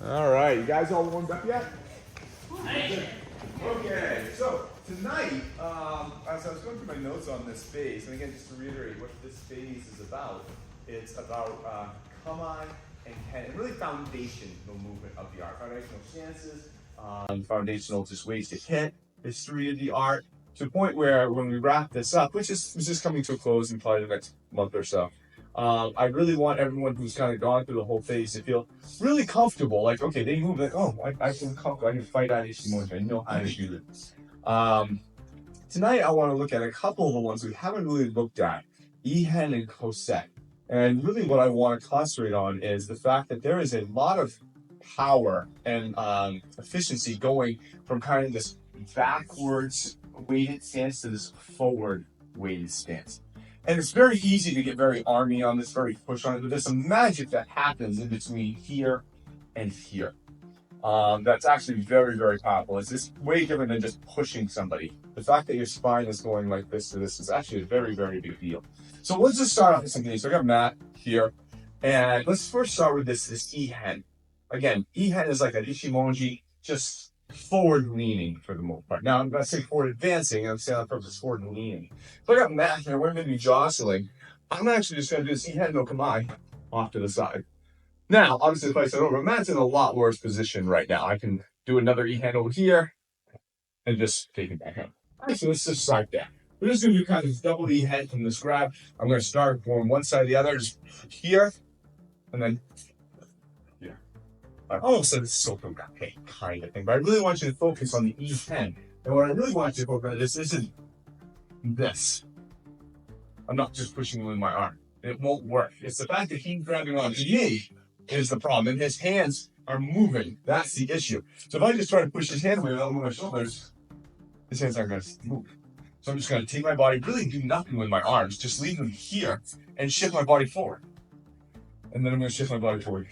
All right, you guys all warmed up yet? Okay, so tonight, as I was going through my notes on this phase, and again, just to reiterate what this phase is about, it's about Kamae and Ihen, and really foundational movement of the art, foundational stances, foundational just ways to hit, history of the art, to the point where when we wrap this up, which is just coming to a close in probably the next month or so, I really want everyone who's kind of gone through the whole phase to feel really comfortable. Like, okay, they move like, oh, I feel comfortable. I can fight out Ishimoto. I know how to do this. Tonight, I want to look at a couple of the ones we haven't really looked at, E-hen and Kosei. And really what I want to concentrate on is the fact that there is a lot of power and efficiency going from kind of this backwards weighted stance to this forward weighted stance. And it's very easy to get very army on this, very push on it, but there's some magic that happens in between here and here. That's actually very, very powerful. It's just way different than just pushing somebody. The fact that your spine is going like this to this is actually a very, very big deal. So let's just start off with something. So I got Matt here, and let's first start with this E-hen. Again, E-hen is like an Ichimonji, just forward leaning for the most part. Now I'm not saying forward advancing, I'm saying on purpose forward leaning. So I got Matt here, we're going to be jostling. I'm actually just going to do this E-hen no Kamae off to the side. Now, obviously, if I said over, Matt's in a lot worse position right now. I can do another E-hen over here and just take it back up. All right, so let's just start there. We're just going to do kind of double E-hen from this grab. I'm going to start from one side to the other, just here, and then here. All of a sudden, it's so kind of thing, but I really want you to focus on the E-hen. And what I really want you to focus on this isn't this. I'm not just pushing with my arm. It won't work. It's the fact that he's grabbing onto me is the problem, and his hands are moving. That's the issue. So if I just try to push his hand away without moving my shoulders, his hands aren't going to move. So I'm just going to take my body, really do nothing with my arms, just leave them here and shift my body forward. And then I'm going to shift my body forward.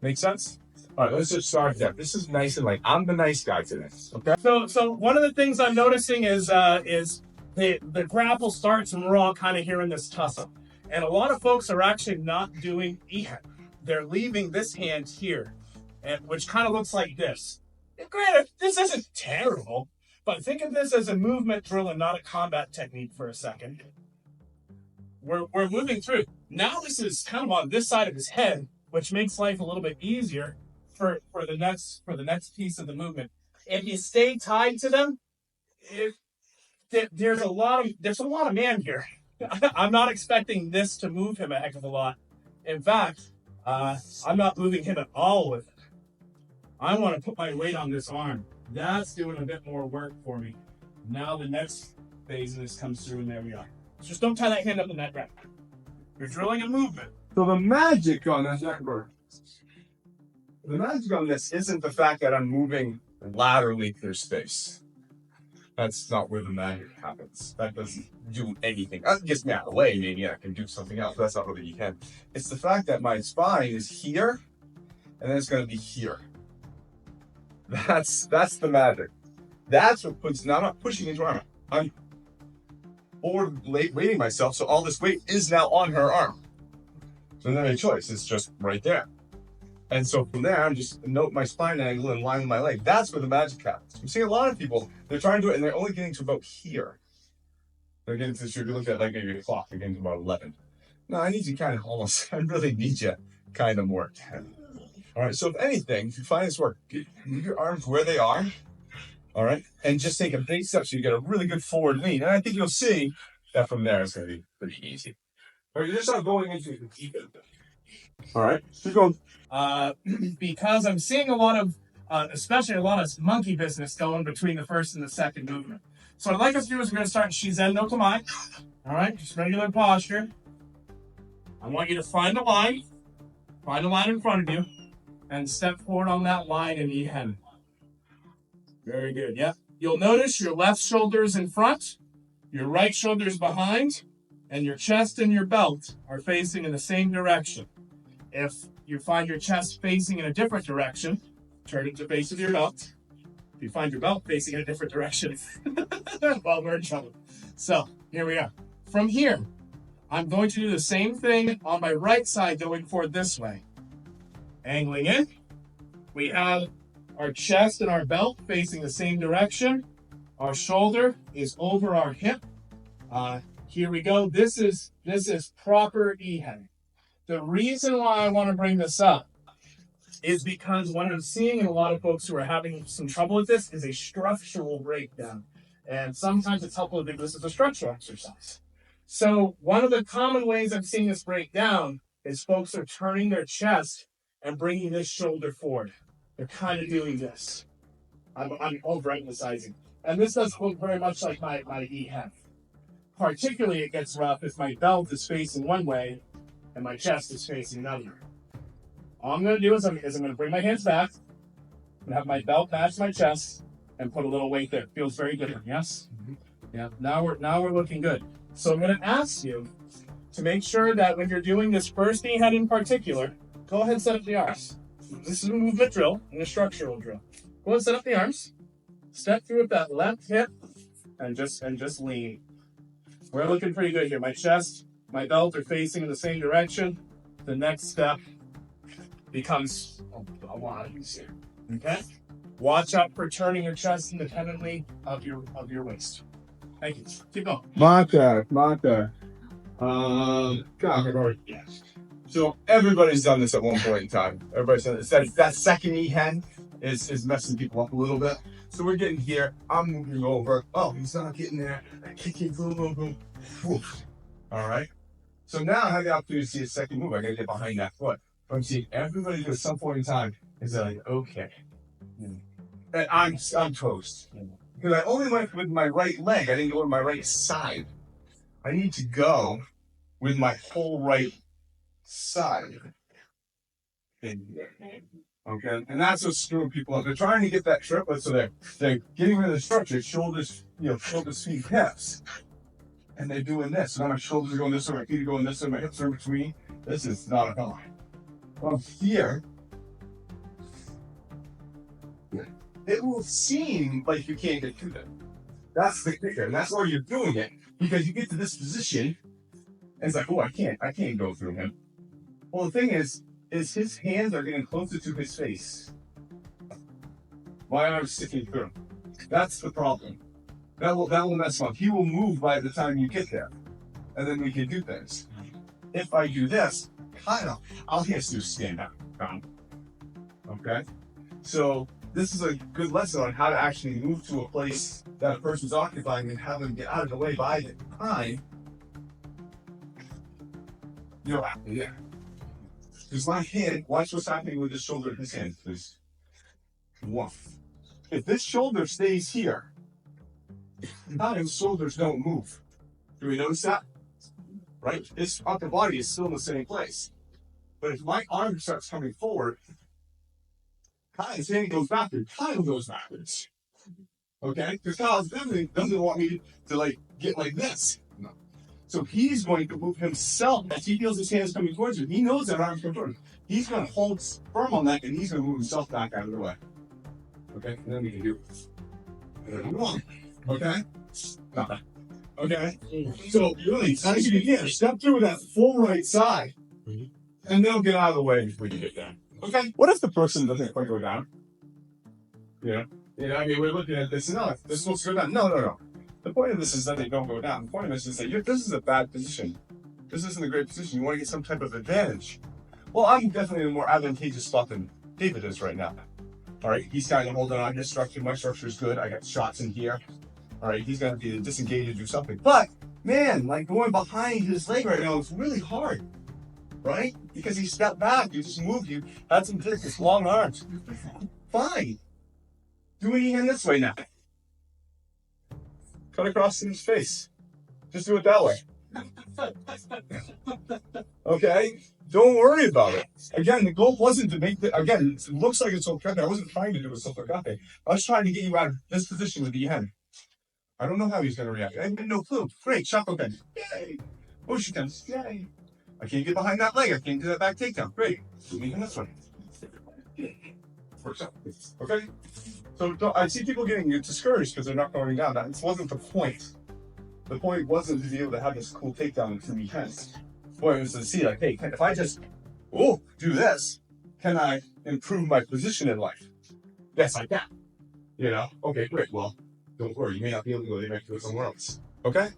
Make sense? All right, let's just start there. This is nice and like I'm the nice guy today. Okay. So one of the things I'm noticing is the grapple starts and we're all kind of hearing this tussle. And a lot of folks are actually not doing E-hen. They're leaving this hand here, which kind of looks like this. And granted, this isn't terrible, but think of this as a movement drill and not a combat technique for a second. We're moving through. Now this is kind of on this side of his head, which makes life a little bit easier for the next piece of the movement. If you stay tied to them, there's a lot of man here. I'm not expecting this to move him a heck of a lot. In fact, I'm not moving him at all with it. I want to put my weight on this arm. That's doing a bit more work for me. Now the next phase of this comes through, and there we are. Just don't tie that hand up in that grip. You're drilling a movement. So the magic on this isn't the fact that I'm moving laterally through space. That's not where the magic happens. That doesn't do anything. That gets me out of the way. Maybe I can do something else. But that's not really E-hen. It's the fact that my spine is here, and then it's going to be here. That's the magic. That's what puts. Now I'm not pushing into her arm. I'm forward weighting myself, so all this weight is now on her arm. So then a choice. It's just right there. And so from there, I'm just note my spine angle and line with my leg. That's where the magic happens. I'm seeing a lot of people, they're trying to do it and they're only getting to about here. They're getting to, if you look at like maybe a clock, they're getting to about 11. No, I need you kind of almost, I really need you kind of more 10. All right, so if anything, if you find this work, leave your arms where they are, all right? And just take a big step so you get a really good forward lean. And I think you'll see that from there it's going to be pretty easy. All right, you're just not going into the deep end. All right, keep going. Because I'm seeing a lot of, especially a lot of monkey business going between the first and the second movement. So what I'd like us to do is we're going to start in Shizen no Kamae. All right, just regular posture. I want you to find a line in front of you, and step forward on that line in E-hen. Very good, yeah. You'll notice your left shoulder is in front, your right shoulder is behind, and your chest and your belt are facing in the same direction. If you find your chest facing in a different direction, turn it to the base of your belt. If you find your belt facing in a different direction, well, we're in trouble. So, here we are. From here, I'm going to do the same thing on my right side going forward this way. Angling in, We have our chest and our belt facing the same direction. Our shoulder is over our hip. Here we go. This is proper E-hen. The reason why I want to bring this up is because what I'm seeing in a lot of folks who are having some trouble with this is a structural breakdown. And sometimes it's helpful to think this is a structural exercise. So one of the common ways I'm seeing this break down is folks are turning their chest and bringing this shoulder forward. They're kind of doing this. I'm overemphasizing. And this does look very much like my E-hen. Particularly, it gets rough if my belt is facing one way and my chest is facing another. All I'm going to do is I'm going to bring my hands back and have my belt match my chest and put a little weight there. Feels very different, yes? Mm-hmm. Yeah. Now we're looking good. So I'm going to ask you to make sure that when you're doing this first E-hen in particular, go ahead and set up the arms. This is a movement drill and a structural drill. Go ahead and set up the arms. Step through with that left hip and just lean. We're looking pretty good here. My chest, my belt are facing in the same direction. The next step becomes a lot easier. Okay? Watch out for turning your chest independently of your waist. Thank you. Keep going. Mata. Yes. So everybody's done this at one point in time. Everybody's done this. That second E-hen is messing people up a little bit. So we're getting here. I'm moving over. Oh, he's not getting there. I kick it. Boom. All right. So now I have the opportunity to see a second move. I gotta get behind that foot. But I'm seeing everybody do at some point in time is like, okay. And I'm toast. Because I only went with my right leg. I didn't go with my right side. I need to go with my whole right side. Okay, and that's what's screwing people up. They're trying to get that triplet, so they're getting rid of the structure, shoulders, feet, hips, and they're doing this. So now my shoulders are going this way, my feet are going this way, my hips are in between. This is not a fun. From here, it will seem like you can't get through that. That's the kicker, and that's why you're doing it, because you get to this position, and it's like, oh, I can't go through him. Well, the thing is his hands are getting closer to his face. My arm's sticking through. That's the problem. That will mess him up. He will move by the time you get there, and then we can do things. If I do this, I'll just do stand up. Okay? So this is a good lesson on how to actually move to a place that a person's occupying and have them get out of the way by the time you're out there. Because my hand, watch what's happening with this shoulder and his hand, please. Woof. If this shoulder stays here, now his shoulders don't move. Do we notice that? Right? His upper body is still in the same place. But if my arm starts coming forward, his hand goes backwards. Kyle goes backwards. Okay? Because Kyle definitely doesn't want me to get like this. No. So he's going to move himself as he feels his hands coming towards him. He knows that arm's coming towards him. He's going to hold firm on that, and he's going to move himself back out of the way. Okay? And then we can do it. Okay? Stop. Okay? So really, as you begin, step through that full right side, and they'll get out of the way before you get down. Okay? What if the person doesn't quite go down? I mean, we're looking at this, and no, this is supposed to go down. No. The point of this is that they don't go down. The point of this is that this is a bad position. This isn't a great position. You want to get some type of advantage. Well, I'm definitely in a more advantageous spot than David is right now. All right, he's kind of holding on his structure. My structure is good. I got shots in here. All right, he's going to be disengaged to do something. But, man, going behind his leg right now is really hard. Right? Because he stepped back. You just moved. You had some thick, long arms. Fine. Do an E-hen this way now. Cut across in his face. Just do it that way. Okay? Don't worry about it. Again, the goal wasn't to make again, it looks like it's okay. I wasn't trying to do a sotokafe. I was trying to get you out of this position with the E-hen. I don't know how he's going to react. I have no clue. Great. Shakoken. Yay. Oshiken. Yay. I can't get behind that leg. I can't do that back takedown. Great. Do me in this one. Works out. Okay? So I see people getting discouraged because they're not going down. That wasn't the point. The point wasn't to be able to have this cool takedown in 3 E-hens. The point was to see, hey, if I just do this, can I improve my position in life? Yes, I can. You know? Okay, great. Well, don't worry. You may not be able to go there. You might go somewhere else. Okay?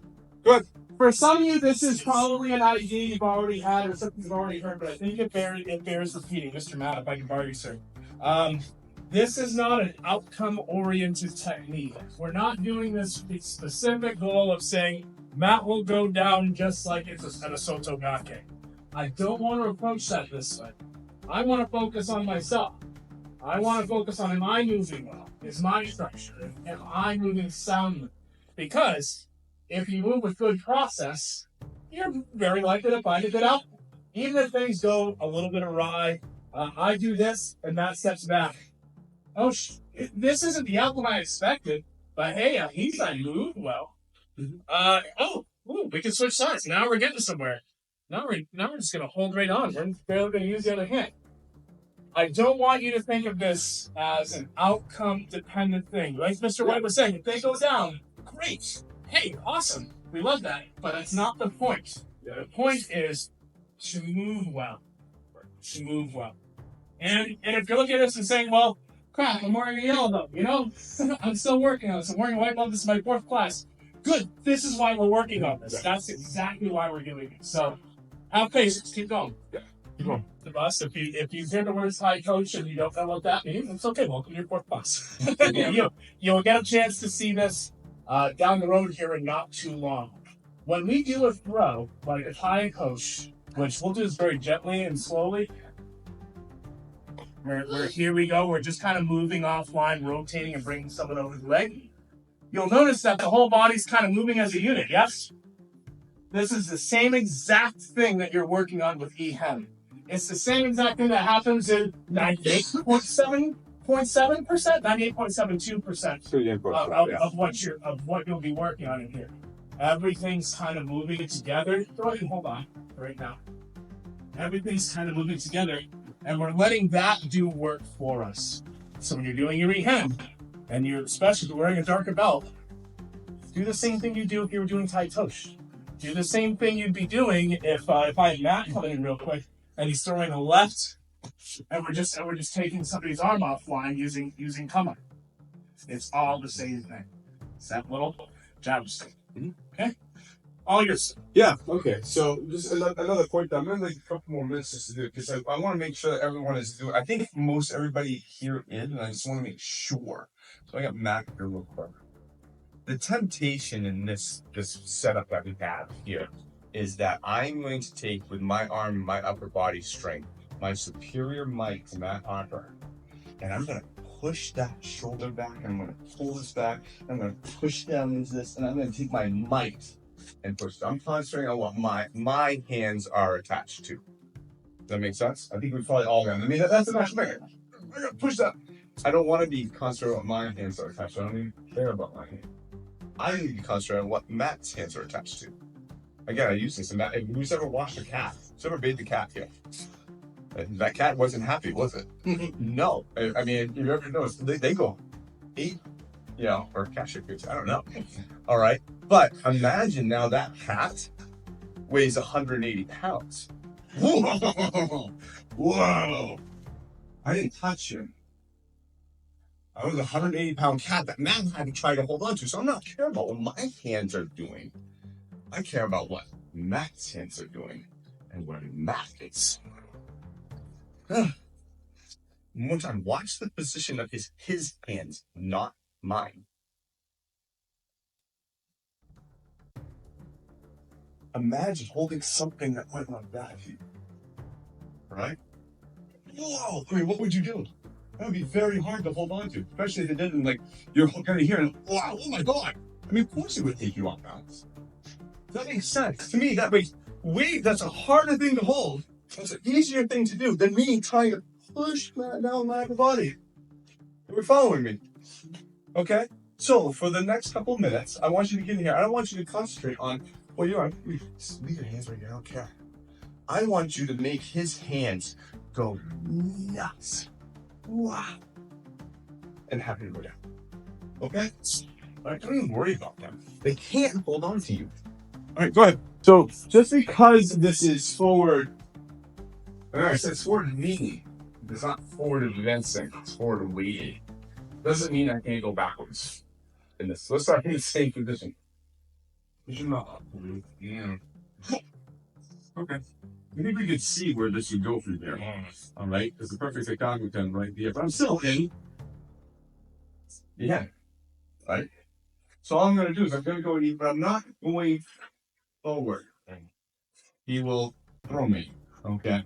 Good. For some of you, this is probably an idea you've already had or something you've already heard, but I think it bears repeating. Mr. Matt, if I can borrow you, sir. This is not an outcome-oriented technique. We're not doing this with the specific goal of saying, Matt will go down just like it's an Asoto Gake. I don't want to approach that this way. I want to focus on myself. I want to focus on, am I moving well? Is my structure? Am I moving soundly? Because if you move with good process, you're very likely to find a good outcome. Even if things go a little bit awry, I do this and Matt steps back. Oh, this isn't the outcome I expected, but hey, at least I moved well. We can switch sides. Now we're getting somewhere. Now we're just gonna hold right on. We're barely gonna use the other hand. I don't want you to think of this as an outcome-dependent thing. Like Mr. White was saying, if they go down, great. Hey, awesome. We love that. But that's not the point. The point is to move well. To move well. And if you're looking at this and saying, well, crap, I'm wearing a yellow belt, you know? I'm still working on this. I'm wearing a white belt. This is my 4th class. Good. This is why we're working on this. That's exactly why we're doing it. So have patience. Keep going. Yeah. Keep going. The bus, if you hear the words high coach and you don't know what that means, it's okay. Welcome to your 4th class. You'll get a chance to see this down the road here in not too long. When we do a throw, like a high coach, which we'll do this very gently and slowly, we're here we go. We're just kind of moving offline, rotating and bringing someone over the leg. You'll notice that the whole body's kind of moving as a unit, yes? This is the same exact thing that you're working on with E-hen. It's the same exact thing that happens in 98.7%, 98.72% of what you'll be working on in here. Everything's kind of moving together. Hold on, right now. Everything's kind of moving together, and we're letting that do work for us. So when you're doing your E-hen, and you're especially wearing a darker belt, do the same thing you do if you were doing Tai Tosh. Do the same thing you'd be doing if I had Matt coming in real quick and he's throwing a left, and we're just taking somebody's arm offline using Kamae. It's all the same thing. It's that little jab stick. Okay? All yours. Yeah, okay. So just another point that I'm going to take a couple more minutes just to do it because I want to make sure that everyone is doing. I think most everybody here in, and I just want to make sure. So I got Mac here real quick. The temptation in this setup that we have here is that I'm going to take with my arm and my upper body strength, my superior might to that upper, and I'm going to push that shoulder back, and I'm going to pull this back, and I'm going to push down into this, and I'm going to take my might and push. I'm concentrating on what my hands are attached to. Does that make sense? I think we probably all got it. I mean, that's the natural thing. I got to push that. I don't want to be concentrating on what my hands are attached to. I don't even care about my hands. I need to be concentrating on what Matt's hands are attached to. Again, I use this. And Matt, who's ever washed a cat? Who's ever bathed the cat here? That cat wasn't happy, was it? No. I mean, you ever noticed, they go eat, or cat shit goods. I don't know. All right. But imagine now that cat weighs 180 pounds. Whoa. Whoa. I didn't touch him. I was a 180-pound cat that Matt had to try to hold on to. So I'm not caring about what my hands are doing. I care about what Matt's hands are doing and where Matt is. One more time. Watch the position of his hands, not mine. Imagine holding something that went like that. Right? Whoa! I mean, what would you do? That would be very hard to hold on to, especially if it didn't, you're kind of hearing, wow, oh my God. I mean, of course it would take you off balance. That makes sense. To me, that makes that's a harder thing to hold. That's an easier thing to do than me trying to push that down my body. You're following me? Okay? So, for the next couple minutes, I want you to get in here. I don't want you to concentrate on, well, leave your hands right here. I don't care. I want you to make his hands go nuts. Wow. And have him go down. Okay? All right, don't even worry about them. They can't hold on to you. All right, go ahead. So, just because this is forward, I said forward knee, It's not forward advancing, it's forward waiting. Doesn't mean I can't go backwards in this. Let's start in the same position. Yeah. Okay. I think we can see where this would go from here. All right, it's a perfect icon right here. But I'm still in. Yeah. Right. So all I'm going to do is I'm going to go in, but I'm not going forward. He will throw me. Okay.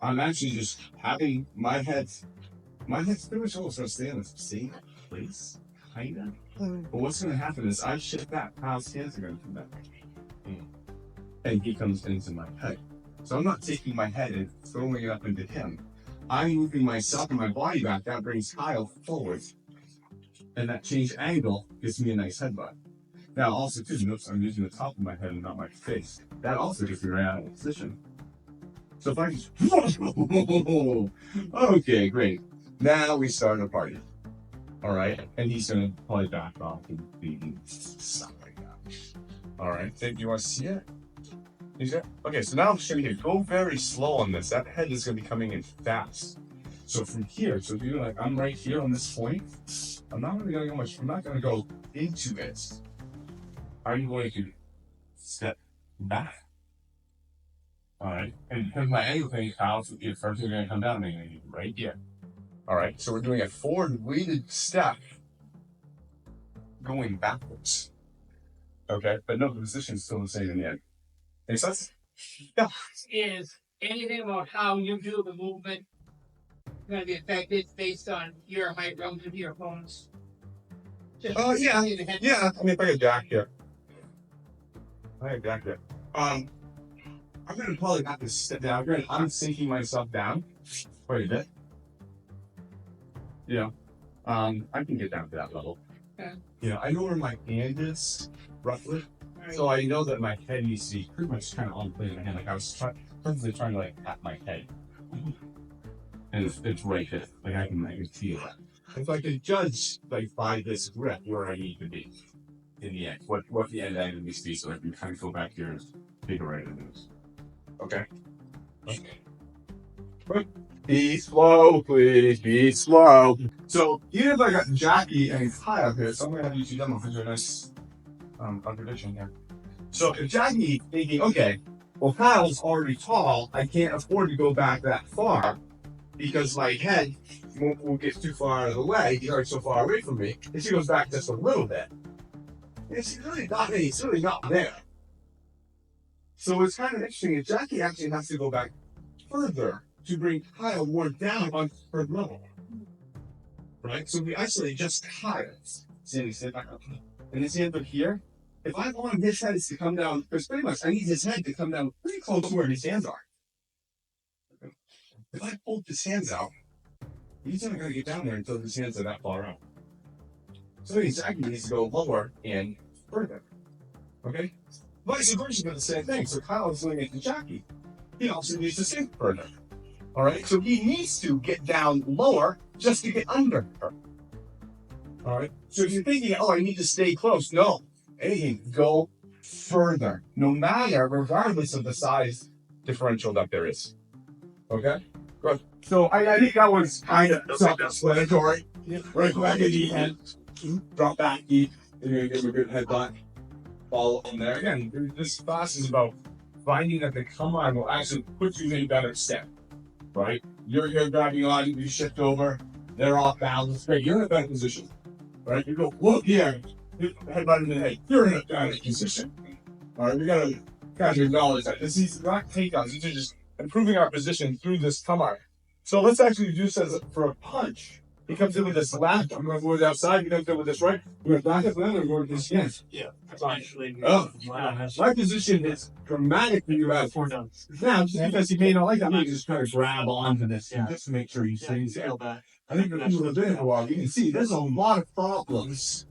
I'm actually just having my head's pretty much almost going to stay in the same place, kinda. But what's going to happen is I shift back, Kyle's hands are going to come back. And he comes into my head. So I'm not taking my head and throwing it up into him. I'm moving myself and my body back. That brings Kyle forward. And that change angle gives me a nice headbutt. Now, also, too, notice I'm using the top of my head and not my face. That also gets me right out of position. So if I just... Okay, great. Now we start a party. All right? And he's going to probably back off and be stuff like that. All right. Then you want to see it? Okay, so now I'm just going to go very slow on this. That head is going to be coming in fast. So from here, so if you're like, I'm right here on this point, I'm not really going to go much. I'm not going to go into it. I'm going to step back. All right, and because my angle thing counts, the first thing going to come down, right here. All right, so we're doing a forward weighted step going backwards. Okay, but no, the position's still the same in the end. Make sense? Yeah. Is anything about how you do the movement going to be affected based on your height relative to your opponents? Oh, yeah. Yeah, I mean, if I get jack here. I'm going to probably have to step down. I'm sinking myself down quite a bit. Yeah. I can get down to that level. Okay. You know, I know where my hand is, roughly. So I know that my head needs to be pretty much kind of on plane in my hand. Like I was perfectly trying to like tap my head. And it's right here. Like I can feel that. If I could judge like by this grip where I need to be in the end, what the end angle needs to be, so I can kind of go back here and figure out it is. Okay. Be slow, please. Be slow. So even if I got Jackie and Kyle here, so I'm gonna have you two demo for a nice contradiction here. So if Jackie thinking, okay, well Kyle's already tall, I can't afford to go back that far because my head won't get too far out of the way. He's already so far away from me. And she goes back just a little bit. It's really not there. So it's kind of interesting that Jackie actually has to go back further to bring Kyle more down on her level. Right? So we isolate just Kyle. See, sit back up. And his hand up here. If I want his head to come down, because pretty much I need his head to come down pretty close to where his hands are. If I pull his hands out, he's not going to get down there until his hands are that far out. So Jackie needs to go lower and further. Okay? Vice versa, but the same thing. So Kyle is doing it to Jackie. He also needs to sink further. All right? So he needs to get down lower just to get under her. All right? So if you're thinking, oh, I need to stay close, no. Hey, go further. No matter, regardless of the size differential that there is. Okay? Good. So I think that was kind of self-explanatory. Right back at the end. Drop back deep. And you're going to give him a good headbutt. Follow from there. Again, this class is about finding that the Kamae will actually put you in a better step. Right? You're grabbing on, you shift over, they're off balance. Great, you're in a better position. Right? You go, look here, headbutt in the head. You're in a better position. Alright, we gotta kind of acknowledge that. This is not takedowns, these are just improving our position through this Kamae. So let's actually do this for a punch. He comes in with this left, I'm going to go to the outside, he comes in with this right, we're going to back up and then we're going to this again. Yeah, that's actually. Oh, my position is dramatically out. Now, just because he may not like that, you can just try to grab onto this, just to make sure he stays there. I think the people have been here a while, you can see there's a lot of problems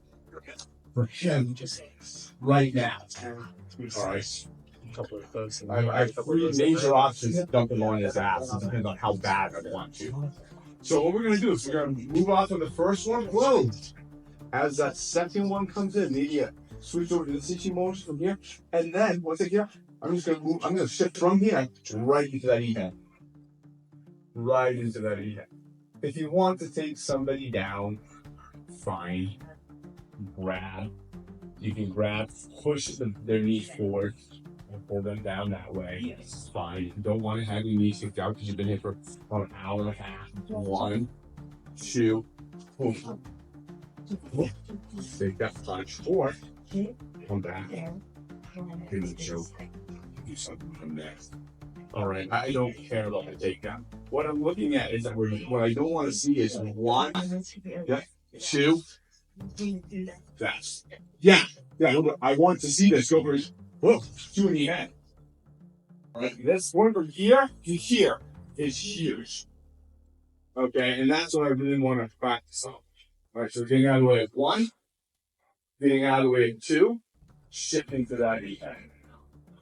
for him right now. Alright. I have three major options to dump him on his ass. It depends on how bad I want to. So what we're going to do is we're going to move on to the first one. Whoa! As that second one comes in, maybe switch over to the Cici motion from here. And then, once I get here, I'm just going to move, I'm going to shift from here right into that E-hen. right into that E-hen. If you want to take somebody down, fine. Grab. You can grab, push their knees forward, and pull them down that way. Yes. Fine. If you don't want to have your knees kicked out because you've been here for about an hour and a half. 1, 2, boom. Take that punch, or come back. Give me a choke. Do something from there. All right. I don't care about the takedown. What I'm looking at is that what I don't want to see is 1, 2. That's yeah. I want to see this go for his 2 in the head. All right. This one from here to here is huge. Okay, and that's what I really want to practice on. All right, so getting out of the way of 1, getting out of the way of 2, shifting to that E-hen.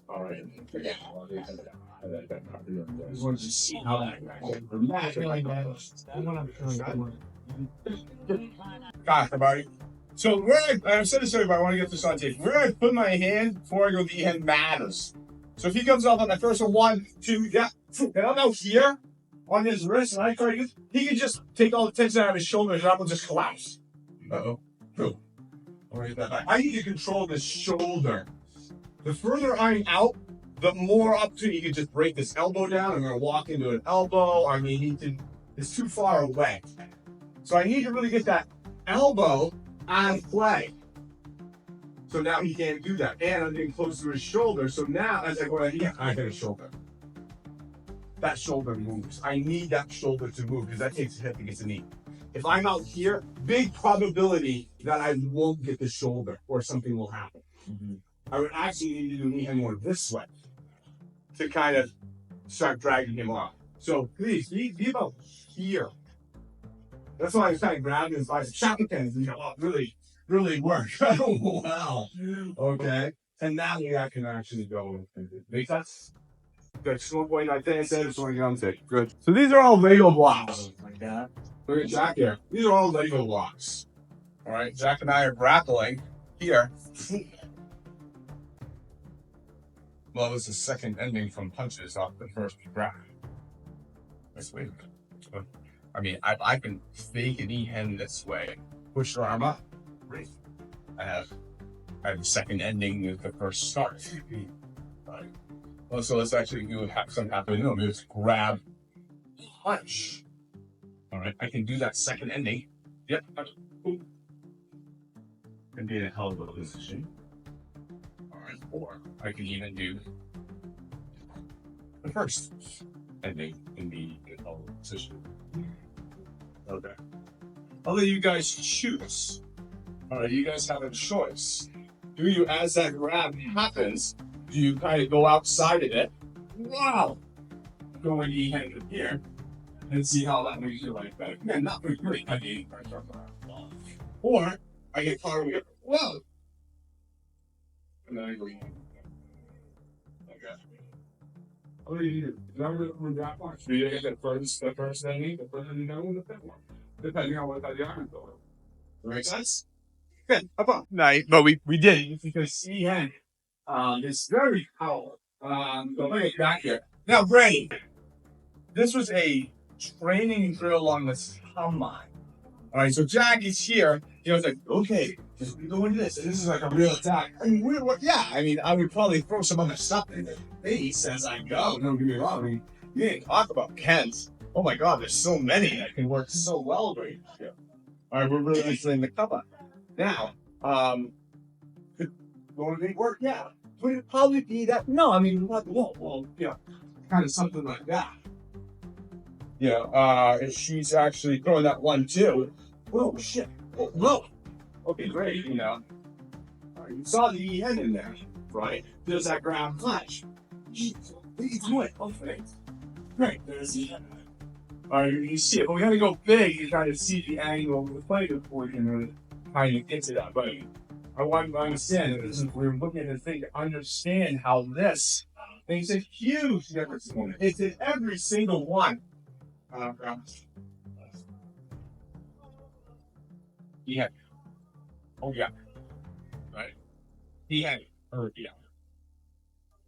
All right. I just want to see how that gosh, everybody. So I've said this to everybody, I want to get this on tape. Where I put my hand before I go to E-hen matters. So if he comes up on the first one, 1, 2, yeah, and I'm out here on his wrist, and I try to he can just take all the tension out of his shoulders, and I will just collapse. Uh-oh. Boom. I need to control this shoulder. The further I'm out, the more opportunity you can just break this elbow down. I'm going to walk into an elbow. I mean, it's too far away. So I need to really get that elbow on play. So now he can't do that. And I'm getting close to his shoulder. So now, as I go ahead, I hit his shoulder. That shoulder moves. I need that shoulder to move because that takes a hit against the knee. If I'm out here, big probability that I won't get the shoulder or something will happen. Mm-hmm. I would actually need to do an E-hen more this way to kind of start dragging him off. So please, be about here. That's why I was kind of grabbing his bicep. Shopping pins, really, really work. Oh, wow. Okay. And now I can actually go and make sense. Good. 1.9 10 cents, 20 grams. Good. So these are all Lego blocks. Like that. Look at Jack here. These are all Lego blocks. All right. Jack and I are grappling here. Well, this is second ending from punches off the first grab. Let's wait. I mean, I can fake an E-hen this way. Push your arm up. Great. I have the second ending with the first start. Right. Well, so let's actually do something happen. No, maybe it's grab, punch. All right, I can do that second ending. Yep. Boom. And be in a hell of a position. All right, or I can even do the first ending and be in a hell of a position. Okay. I'll let you guys choose. All right, you guys have a choice. Do you, as that grab happens, do you kind of go outside of it? Wow! Go in E-hen from here and see how that makes your life better. Yeah, not very great. I mean, or I get caught over here. Whoa! And then I go E-hen. Okay. What do you do? Remember that one? Do you get the first ending, the first ending, the fifth one? Depending on what side the arm is going. Make sense? Good. About night, but we did it because E-hen is very powerful. So let me get back here. Now, Brady, this was a training drill on the Kamae. All right, so Jack is here. It's like, okay, just go into this. This is like a real attack. I mean, I would probably throw some other stuff in the face as I go. Don't get me wrong. I mean, you didn't talk about Kens. Oh my God, there's so many that can work so well right here. All right, we're really entering the Kamae. Now, going to work? Yeah. Would it probably be that? No, I mean, well, kind of something like that. If she's actually throwing that 1, 2. Whoa, shit. Whoa. Okay, great, You saw the E-hen in there, right? There's that grab clutch. It's what? Okay. Great, there's the E-hen. All right, you see it, but we gotta go big to try to see the angle of the play before we can really kind of get to that. But I want to understand that we're looking at the thing to understand how this makes a huge difference. It's in every single one. E-hen. Oh yeah. Right. E-hen.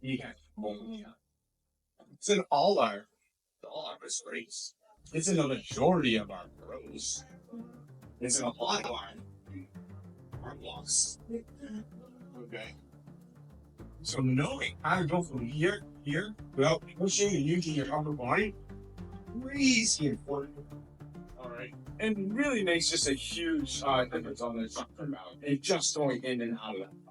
E-hen. Oh yeah. It's in all our all of us race. It's in the majority of our growth. It's in a lot of our loss. Okay. So knowing how to go from here to here without pushing and using your upper body, crazy important. All right. And really makes just a huge difference on the front mount and just going in and out of that.